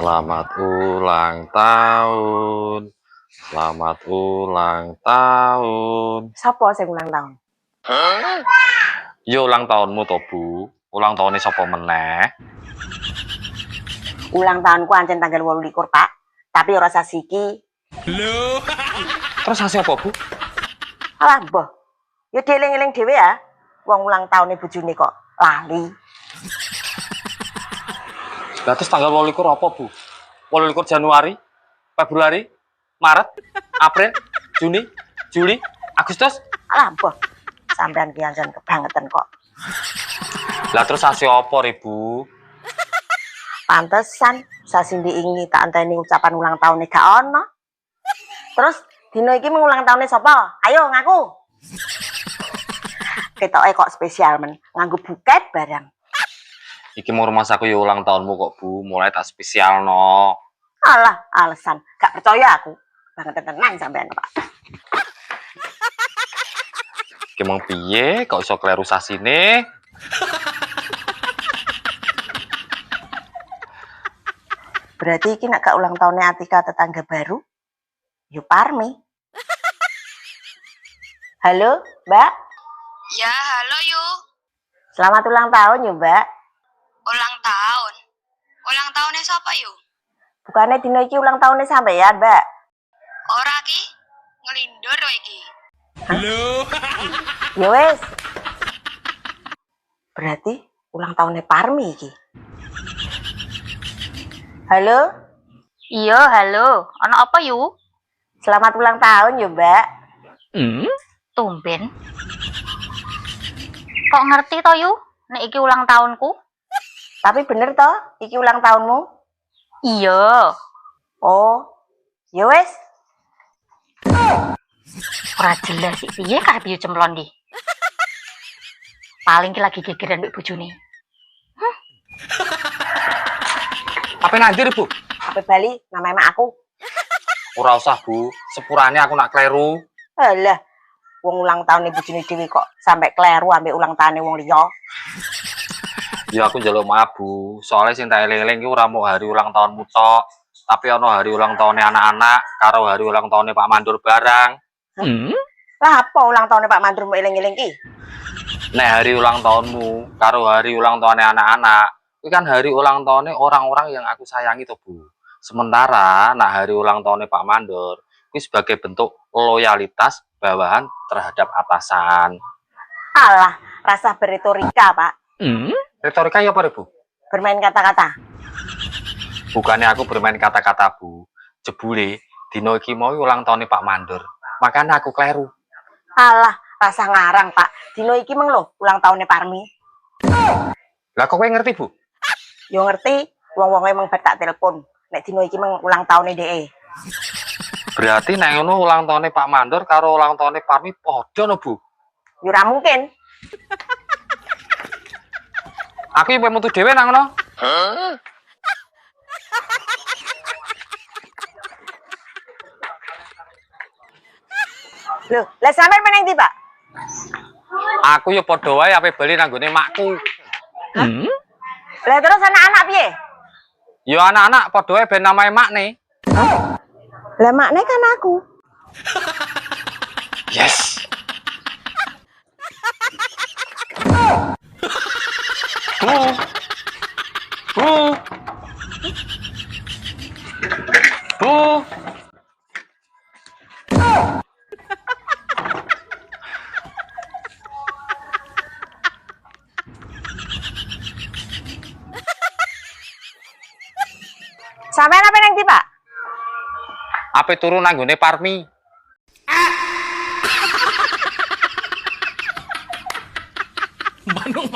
Selamat ulang tahun. Selamat ulang tahun. Sapa sing ulang tahun? Yo ulang tahunmu to, Bu. Ulang tahunnya sapa meneh? Ulang tahunku ancen tanggal 28, Pak. Tapi ora sasiki. Lho. Terus hasil apa, Bu? Alah, mbah. Ya dieling-eling dhewe ya. Wong ulang tahunnya bojone kok lali. Lah terus tanggal 28 apa, Bu? 28 Januari, Februari, Maret, April, Juni, Juli, Agustus. Alah, mbah. Sampean ki ancen kebangetan kok. Lah terus hasil apa, Bu? Pantesan sasindi ingi tak anteni ucapan ulang tahunnya gak ono. Terus dino iki mengulang tahunnya sapa? Ayo ngaku. Ketoke kok spesial men, nganggo buket barang. Iki mau rumah aku ya ulang tahunmu kok, Bu. Mulai tak spesial no. Alah, alasan. Gak percaya aku. Banget tenan sampean, Pak. Iki mau piye kok iso kleru sasine? Berarti iki nak gak ulang tahunnya Atika tetangga baru? Yo Parmi. Halo, Mbak. Ya, halo Yu. Selamat ulang tahun yo, Mbak. Ulang tahun. Ulang tahunnya siapa Yu? Bukannya dino iki ulang tahunnya sampeyan, Mbak? Ora ki? Ngelindur wae iki. Halo. Ya wes. Berarti ulang tahunnya Parmi iki. Halo? Iya, halo. Ono apa Yu? Selamat ulang tahun yo, Mbak. Tumben. Kok ngerti to Yu? Nek iki ulang tahunku? Tapi bener toh, iki ulang tahunmu? Iya. Oh, ya wes. Ora jelas sih piye karep Yu cemplon di. Paling ki lagi gegeran mbek bojone. Apa nanti, Bu? HP Bali, namanya mak aku. Ora usah, Bu. Sepurane aku nak kleru. Alah, wong ulang tahun ibu bojone dhewe kok sampai kleru ambek ulang tahun wong liya. Ya aku njaluk maaf, Bu. Soalnya sing tak eling-eling ki ora mau hari ulang tahunmu tok, tapi ono hari ulang tahunnya anak-anak karo hari ulang tahunnya Pak Mandur barang. Lah apa ulang tahunnya Pak Mandur mau eling-eling ki? Nek hari ulang tahunmu karo hari ulang tahunnya anak-anak, itu kan hari ulang tahunnya orang-orang yang aku sayangi tuh, Bu. Sementara nak hari ulang tahunnya Pak Mandur, itu sebagai bentuk loyalitas bawahan terhadap atasan. Alah, rasa berretorika, Pak. Retorika ya apa, Bu? Bermain kata-kata. Bukannya aku bermain kata-kata, Bu. Jebule dino iki mau ulang tahunnya Pak Mandur. Makanya aku kleru. Alah, rasa ngarang, Pak. Dino iki meng lho ulang tahunnya Parmi. Lah kok kowe ngerti, Bu? Yo ngerti, wong-wong emang tak telepon. Nek dino iki meng ulang tahunnya DE. Berarti nek ngono ulang tahunnya Pak Mandur karo ulang tahunnya Parmi padha no, Bu. Yo ora mungkin. Aku yang metu dhewe nang ngono. Loh, lah sampean meneng ndi, Pak? Aku ya padha wae ape bali nang gone makku. Lah terus anak-anak piye? Ya anak-anak padha wae ben namae makne. Lah makne kan aku. Yes. Bu. Sampean apa neng ndi, Pak? Ape turu nang gone Parmi? Manung.